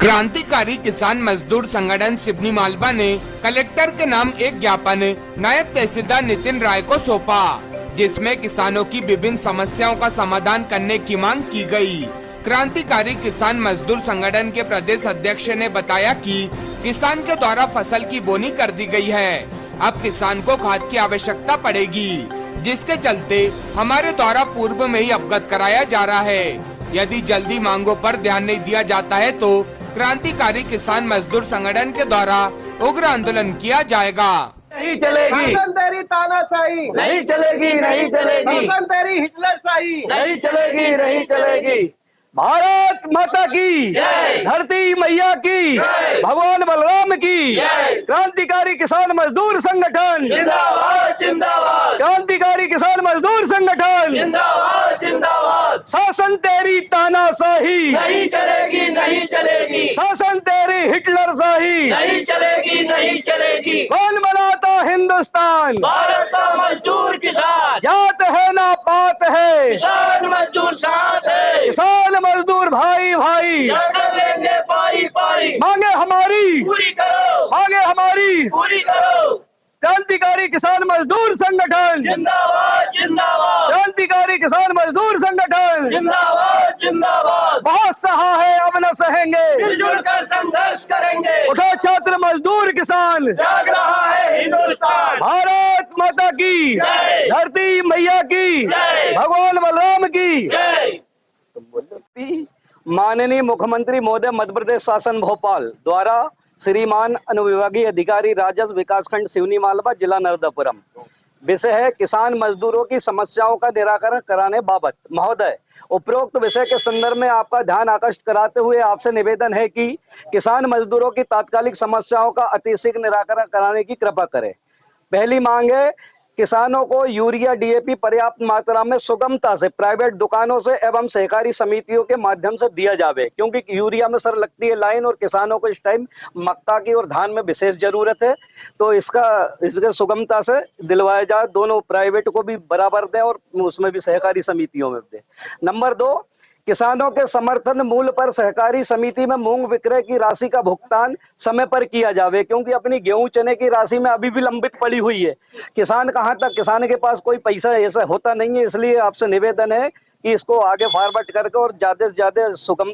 क्रांतिकारी किसान मजदूर संगठन सिवनी मालवा ने कलेक्टर के नाम एक ज्ञापन नायब तहसीलदार नितिन राय को सौंपा, जिसमें किसानों की विभिन्न समस्याओं का समाधान करने की मांग की गई। क्रांतिकारी किसान मजदूर संगठन के प्रदेश अध्यक्ष ने बताया कि किसान के द्वारा फसल की बोनी कर दी गई है। अब किसान को खाद की आवश्यकता पड़ेगी, जिसके चलते हमारे द्वारा पूर्व में ही अवगत कराया जा रहा है। यदि जल्दी मांगों पर ध्यान नहीं दिया जाता है तो क्रांतिकारी किसान मजदूर संगठन के द्वारा उग्र आंदोलन किया जाएगा। नहीं चलेगी तेरी तानाशाही, नहीं चलेगी, नहीं चलेगी, तेरी हिटलरशाही, नहीं चलेगी, नहीं चलेगी। भारत माता की जय, धरती मैया की जय, भगवान बलराम की जय। क्रांतिकारी किसान मजदूर संगठन जिंदाबाद जिंदाबाद, क्रांतिकारी किसान मजदूर संगठन जिंदाबाद जिंदाबाद। शासन तेरी तानाशाही, नहीं चलेगी नहीं चलेगी, शासन तेरी हिटलरशाही, नहीं चलेगी नहीं चलेगी। कौन बनाता हिंदुस्तान, भारत का मजदूर किसान, जात है ना पात है, किसान मजदूर साथ है, किसान मजदूर भाई भाई। जाकर लेंगे पाई पाई, मांगे हमारी, पूरी करो मांगे हमारी। पूरी करो। क्रांतिकारी किसान मजदूर संगठन, जिंदाबाद जिंदाबाद, क्रांतिकारी किसान मजदूर संगठन जिंदाबाद जिंदाबाद। बहुत सहा है, अब न सहेंगे, मिलजुल कर संघर्ष करेंगे, उठो छात्र मजदूर किसान। जाग रहा है हिंदुस्तान। भारत माता की जय, धरती मैया की जय, भगवान बलराम की जय। माननीय मुख्यमंत्री महोदय मध्य प्रदेश शासन भोपाल द्वारा श्रीमान अनुविभागीय अधिकारी राजस्व विकासखंड सिवनी मालवा जिला नर्मदापुरम। विषय है किसान मजदूरों की समस्याओं का निराकरण कराने बाबत। महोदय, उपरोक्त विषय के संदर्भ में आपका ध्यान आकर्षित कराते हुए आपसे निवेदन है कि किसान मजदूरों की तात्कालिक समस्याओं का अतिशीघ्र निराकरण कराने की कृपा करें। पहली मांग है किसानों को यूरिया डीएपी पर्याप्त मात्रा में सुगमता से प्राइवेट दुकानों से एवं सहकारी समितियों के माध्यम से दिया जावे, क्योंकि यूरिया में सर लगती है लाइन और किसानों को इस टाइम मक्का की और धान में विशेष जरूरत है, तो इसके सुगमता से दिलवाया जाए। दोनों प्राइवेट को भी बराबर दें और उसमें भी सहकारी समितियों में दें। नंबर 2, किसानों के समर्थन मूल्य पर सहकारी समिति में मूंग विक्रय की राशि का भुगतान समय पर किया जावे, क्योंकि अपनी गेहूं चने की राशि में अभी भी लंबित पड़ी हुई है। किसान कहां तक, किसान के पास कोई पैसा ऐसा होता नहीं है, इसलिए आपसे निवेदन है कि इसको आगे फॉरवर्ड करके और ज्यादा से ज्यादा सुगम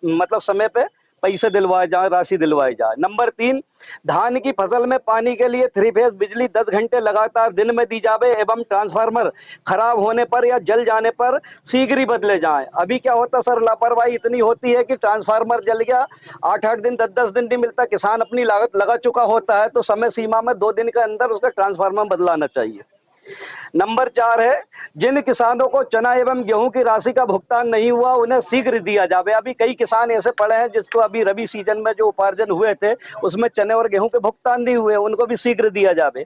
मतलब समय पे पैसे दिलवाए जाए, राशि दिलवाई जाए। नंबर 3, धान की फसल में पानी के लिए 3 फेज बिजली 10 घंटे लगातार दिन में दी जावे एवं ट्रांसफार्मर खराब होने पर या जल जाने पर शीघ्र ही बदले जाएं। अभी क्या होता सर, लापरवाही इतनी होती है कि ट्रांसफार्मर जल गया, 8-8 दिन 10-10 दिन नहीं मिलता, किसान अपनी लागत लगा चुका होता है, तो समय सीमा में 2 दिन के अंदर उसका ट्रांसफार्मर बदलाना चाहिए। नंबर 4 है जिन किसानों को चना एवं गेहूं की राशि का भुगतान नहीं हुआ उन्हें शीघ्र दिया जावे। अभी कई किसान ऐसे पड़े हैं जिसको अभी रबी सीजन में जो उपार्जन हुए थे उसमें चने और गेहूं के भुगतान नहीं हुए, उनको भी शीघ्र दिया जावे।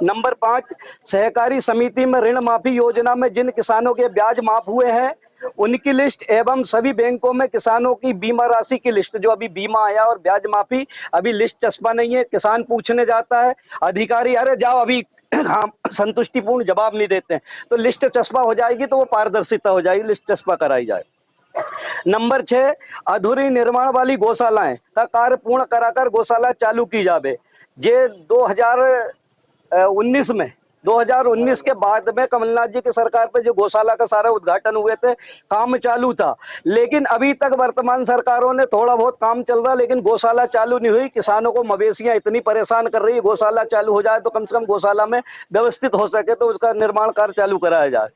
नंबर 5, सहकारी समिति में ऋण माफी योजना में जिन किसानों के ब्याज माफ हुए हैं उनकी लिस्ट एवं सभी बैंकों में किसानों की बीमा राशि की लिस्ट, जो अभी बीमा आया और ब्याज माफी अभी लिस्ट चस्पा नहीं है, किसान पूछने जाता है, अधिकारी अरे जाओ अभी हाँ संतुष्टिपूर्ण जवाब नहीं देते हैं, तो लिस्ट चस्पा हो जाएगी तो वो पारदर्शिता हो जाएगी, लिस्ट चस्पा कराई जाए। नंबर 6, अधूरी निर्माण वाली गौशालाएं का कार्य पूर्ण कराकर गौशाला चालू की जावे। ये 2019 के बाद में कमलनाथ जी की सरकार पे जो गौशाला का सारा उद्घाटन हुए थे, काम चालू था, लेकिन अभी तक वर्तमान सरकारों ने थोड़ा बहुत काम चल रहा, लेकिन गौशाला चालू नहीं हुई। किसानों को मवेशियां इतनी परेशान कर रही है, गौशाला चालू हो जाए तो कम से कम गौशाला में व्यवस्थित हो सके तो उसका निर्माण कार्य चालू कराया जाए।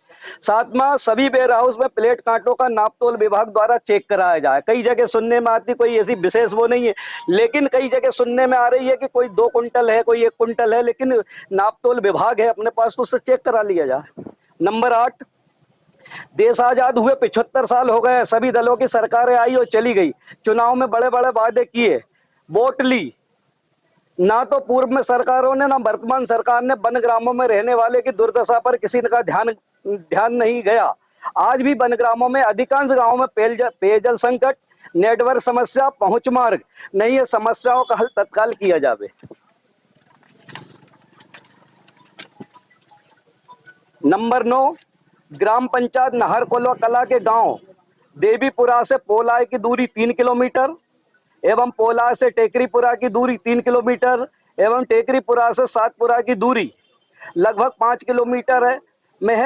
7वां, सभी वेयर हाउस में प्लेट कांटों का नापतोल विभाग द्वारा चेक कराया जाए। कई जगह सुनने में आती, कोई ऐसी विशेष वो नहीं है, लेकिन कई जगह सुनने में आ रही है कि कोई 2 कुंटल है, कोई 1 कुंटल है, लेकिन नापतोल विभाग है अपने पास तो उससे चेक करा लिया जाए। नंबर 8, देश आजाद हुए 75 साल हो गए, सभी दलों की सरकारें आई और चली गई, चुनाव में बड़े बड़े वादे किए, वोट ली, ना तो पूर्व में सरकारों ने ना वर्तमान सरकार ने वन ग्रामों में रहने वाले की दुर्दशा पर किसी का ध्यान नहीं गया। आज भी वन ग्रामों में अधिकांश गांवों में पेयजल संकट, नेटवर्क समस्या, पहुंच मार्ग नहीं है, समस्याओं का हल तत्काल किया जावे। नंबर 9, ग्राम पंचायत नाहरकोला कला के गांव देवीपुरा से पोलाय की दूरी 3 किलोमीटर, एवं पोला से टेकरीपुरा की दूरी 3 किलोमीटर एवं टेकरीपुरा से सातपुरा की दूरी लगभग 5 किलोमीटर है।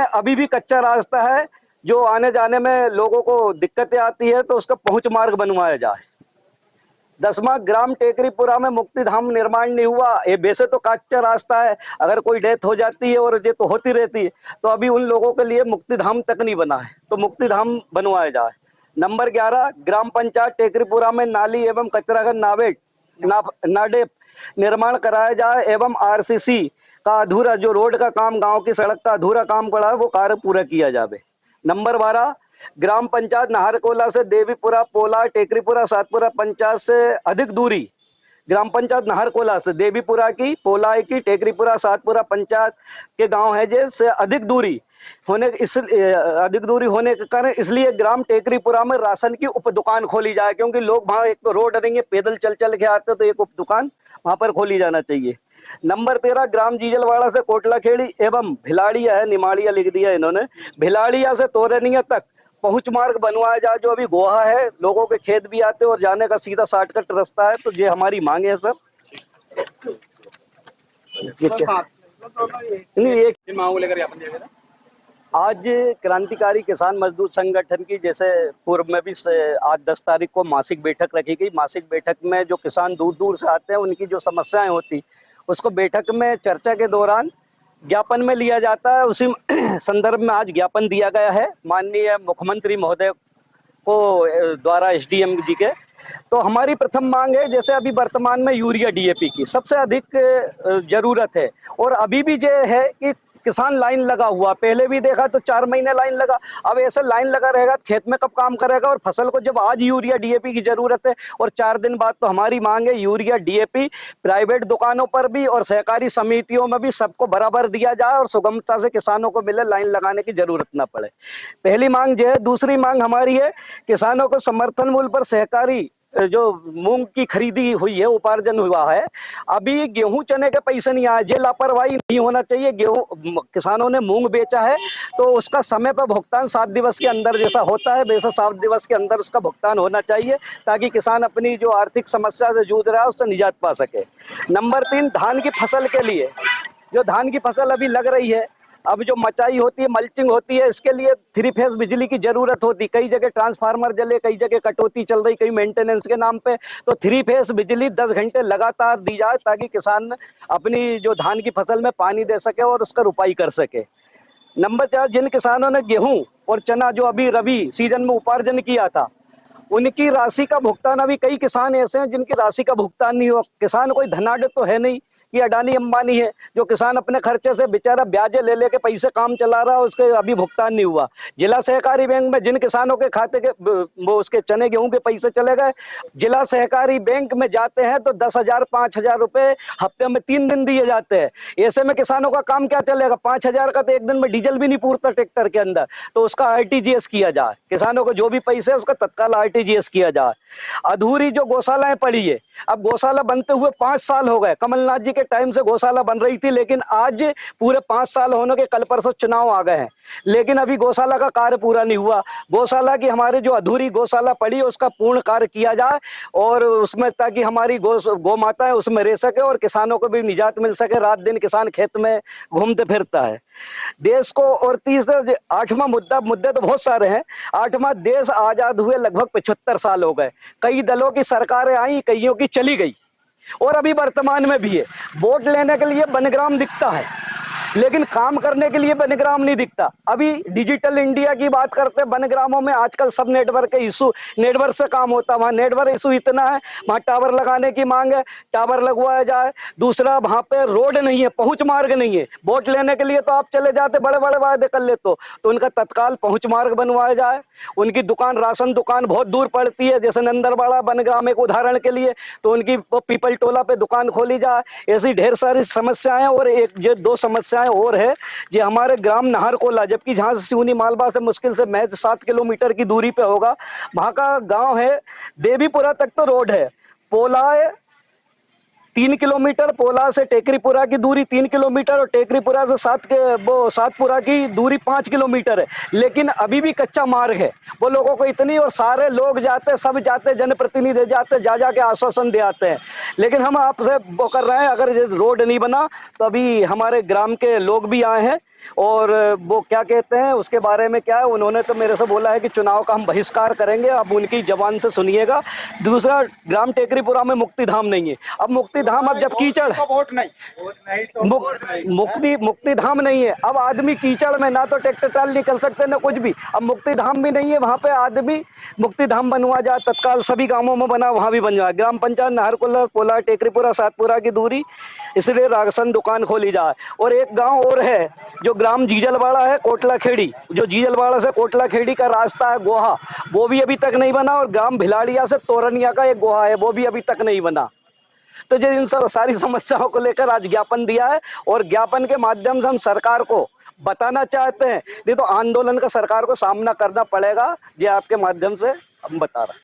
अभी भी कच्चा रास्ता है, जो आने जाने में लोगों को दिक्कतें आती है, तो उसका पहुंच मार्ग बनवाया जाए। 10वां, ग्राम टेकरीपुरा में मुक्तिधाम निर्माण नहीं हुआ। ये वैसे तो कच्चा रास्ता है, अगर कोई डेथ हो जाती है, और ये तो होती रहती है, तो अभी उन लोगों के लिए मुक्तिधाम तक नहीं बना है, तो मुक्तिधाम बनवाया जाए। नंबर 11, ग्राम पंचायत टेकरीपुरा में नाली एवं कचरा का नाडेप निर्माण कराया जाए एवं आरसीसी का अधूरा जो रोड का काम, गांव की सड़क का अधूरा काम पड़ा है, वो कार्य पूरा किया जाए। नंबर 12, ग्राम पंचायत नाहरकोला से देवीपुरा, पोला, टेकरीपुरा, सातपुरा पंचायत से अधिक दूरी, ग्राम पंचायत नाहरकोला से देवीपुरा की, पोला की, टेकरीपुरा, सातपुरा पंचायत के गांव है जिससे अधिक दूरी होने के कारण इसलिए ग्राम टेकरीपुरा में राशन की उप दुकान खोली जाए, क्योंकि लोग वहाँ एक तो रोड नहीं है, पैदल चल चल के आते, तो एक उप दुकान वहां पर खोली जाना चाहिए। नंबर 13, ग्राम जीजलवाड़ा से कोटला खेड़ी एवं भिलाड़िया है, निमाड़िया लिख दिया इन्होंने, भिलाड़िया से तोरनिया तक पहुंच मार्ग बनवाया जाए, जो अभी गोहा है, लोगों के खेत भी आते हैं और जाने का सीधा शॉर्टकट रास्ता है। तो ये हमारी मांग है सर। आज क्रांतिकारी किसान मजदूर संगठन की, जैसे पूर्व में भी 8-10 तारीख को मासिक बैठक रखी गई। मासिक बैठक में जो किसान दूर दूर से आते हैं, उनकी जो समस्याएं होती, उसको बैठक में चर्चा के दौरान ज्ञापन में लिया जाता है। उसी संदर्भ में आज ज्ञापन दिया गया है माननीय मुख्यमंत्री महोदय को द्वारा, एसडीएम जी के। तो हमारी प्रथम मांग है, जैसे अभी वर्तमान में यूरिया डीएपी की सबसे अधिक जरूरत है, और अभी भी जो है कि किसान लाइन लगा हुआ, पहले भी देखा तो 4 महीने लाइन लगा, अब ऐसे लाइन लगा रहेगा, खेत में कब काम करेगा। और फसल को जब आज यूरिया डीएपी की जरूरत है, और 4 दिन बाद, तो हमारी मांग है यूरिया डीएपी प्राइवेट दुकानों पर भी और सहकारी समितियों में भी सबको बराबर दिया जाए, और सुगमता से किसानों को मिले, लाइन लगाने की जरूरत ना पड़े। पहली मांग जो है। दूसरी मांग हमारी है, किसानों को समर्थन मूल्य पर सहकारी जो मूंग की खरीदी हुई है, उपार्जन हुआ है, अभी गेहूं चने के पैसे नहीं आए। ये लापरवाही नहीं होना चाहिए। गेहूं किसानों ने मूंग बेचा है, तो उसका समय पर भुगतान 7 दिवस के अंदर जैसा होता है, वैसा 7 दिवस के अंदर उसका भुगतान होना चाहिए, ताकि किसान अपनी जो आर्थिक समस्या से जूझ रहा है, उससे निजात पा सके। नंबर 3, धान की फसल के लिए, जो धान की फसल अभी लग रही है, अब जो मचाई होती है, मल्चिंग होती है, इसके लिए 3 फेज बिजली की जरूरत होती। कई जगह ट्रांसफार्मर जले, कई जगह कटौती चल रही, कई मेंटेनेंस के नाम पे, तो 3 फेज बिजली 10 घंटे लगातार दी जाए, ताकि किसान अपनी जो धान की फसल में पानी दे सके और उसका रुपाई कर सके। नंबर 4, जिन किसानों ने गेहूं और चना जो अभी रबी सीजन में उपार्जन किया था, उनकी राशि का भुगतान, अभी कई किसान ऐसे हैं जिनकी राशि का भुगतान नहीं हुआ। किसान कोई धनाढ्य तो है नहीं कि अडानी अंबानी है, जो किसान अपने खर्चे से बेचारा ब्याज ले लेके पैसे काम चला रहा है, उसके अभी भुगतान नहीं हुआ। जिला सहकारी बैंक में जिन किसानों के खाते के वो उसके चने गेहूं के पैसे चले गए, जिला सहकारी बैंक में जाते हैं तो 10,000 5,000 रुपए हफ्ते में 3 दिन दिए जाते हैं। ऐसे में किसानों का काम क्या चलेगा? 5,000 का तो एक दिन में डीजल भी नहीं पूरता ट्रैक्टर के अंदर, तो उसका आरटीजीएस किया जाए। किसानों को जो भी पैसे है उसका तत्काल आरटीजीएस किया जाए। अधूरी जो गौशालाएं पड़ी है, अब गौशाला बनते हुए 5 साल हो गए। कमलनाथ जी के टाइम से गौशाला बन रही थी, लेकिन आज पूरे 5 साल होने के, कल परसों चुनाव आ गए हैं, लेकिन अभी गौशाला का कार्य पूरा नहीं हुआ। गौशाला की हमारी जो अधूरी गौशाला पड़ी है, उसका पूर्ण कार्य किया जाए, और उसमें ताकि हमारी गौ माता है उसमें रह सके, और किसानों को भी निजात मिल सके। रात दिन किसान खेत में घूमते फिरता है। देश को, और तीसरा 8वां मुद्दे तो बहुत सारे हैं। 8वां, देश आजाद हुए लगभग 75 साल हो गए। कई दलों की सरकारें आई, कईयों की चली गई, और अभी वर्तमान में भी है। वोट लेने के लिए बनग्राम दिखता है, लेकिन काम करने के लिए बनग्राम नहीं दिखता। अभी डिजिटल इंडिया की बात करते हैं, बनग्रामों में आजकल सब नेटवर्क के इशू, नेटवर्क से काम होता है। वहाँ नेटवर्क इशू इतना है, वहाँ टावर लगाने की मांग है, टावर लगवाया जाए। दूसरा, वहाँ पे रोड नहीं है, पहुंच मार्ग नहीं है। वोट लेने के लिए तो आप चले जाते, बड़े बड़े वादे कर लेते हो, तो उनका तत्काल पहुंच मार्ग बनवाया जाए। उनकी दुकान, राशन दुकान बहुत दूर पड़ती है, जैसे नंदरबाड़ा बनग्राम एक उदाहरण के लिए, तो उनकी पीपल टोला पे दुकान खोली जाए। ऐसी ढेर सारी समस्याएं, और एक ये 2 समस्याएं और है, ये हमारे ग्राम नाहरकोला, जबकि जहां से सिवनी मालवा से मुश्किल से महज 7 किलोमीटर की दूरी पे होगा, वहां का गांव है देवीपुरा तक तो रोड है, पोला 3 किलोमीटर, पोला से टेकरीपुरा की दूरी 3 किलोमीटर और टेकरीपुरा से सातपुरा की दूरी 5 किलोमीटर है। लेकिन अभी भी कच्चा मार्ग है। वो लोगों को इतनी, और सारे लोग जाते, सब जाते, जनप्रतिनिधि जाते, जा के आश्वासन दे आते हैं। लेकिन हम आपसे वो कर रहे हैं, अगर ये रोड नहीं बना तो अभी हमारे ग्राम के लोग भी आए हैं और वो क्या कहते हैं उसके बारे में क्या है, उन्होंने तो मेरे से बोला है कि चुनाव का हम बहिष्कार करेंगे। अब उनकी जबान से सुनिएगा। दूसरा, ग्राम टेकरीपुरा में मुक्ति धाम नहीं है। अब मुक्ति धाम, अब जब कीचड़, मुक्ति धाम नहीं है। अब आदमी कीचड़ में, ना तो ट्रैक्टर ट्राल निकल सकते ना कुछ भी। अब मुक्ति धाम भी नहीं है, वहाँ पे आदमी मुक्ति धाम बनवा जाए तत्काल, सभी गाँवों में बना, वहाँ भी बन जाए। ग्राम पंचायत नाहरकुल्ला, पोला, टेकरीपुरा, सातपुरा की दूरी, इसलिए राशन दुकान खोली जाए। और एक गांव और है जो ग्राम जीजलवाड़ा है, कोटला खेड़ी, जो जीजलवाड़ा से कोटला खेड़ी का रास्ता है गोहा, वो भी अभी तक नहीं बना। और ग्राम भिलाड़िया से तोरनिया का एक गोहा है, वो भी अभी तक नहीं बना। तो जो इन सब सारी समस्याओं को लेकर आज ज्ञापन दिया है, और ज्ञापन के माध्यम से हम सरकार को बताना चाहते हैं, नहीं तो आंदोलन का सरकार को सामना करना पड़ेगा। ये आपके माध्यम से हम बता रहे हैं।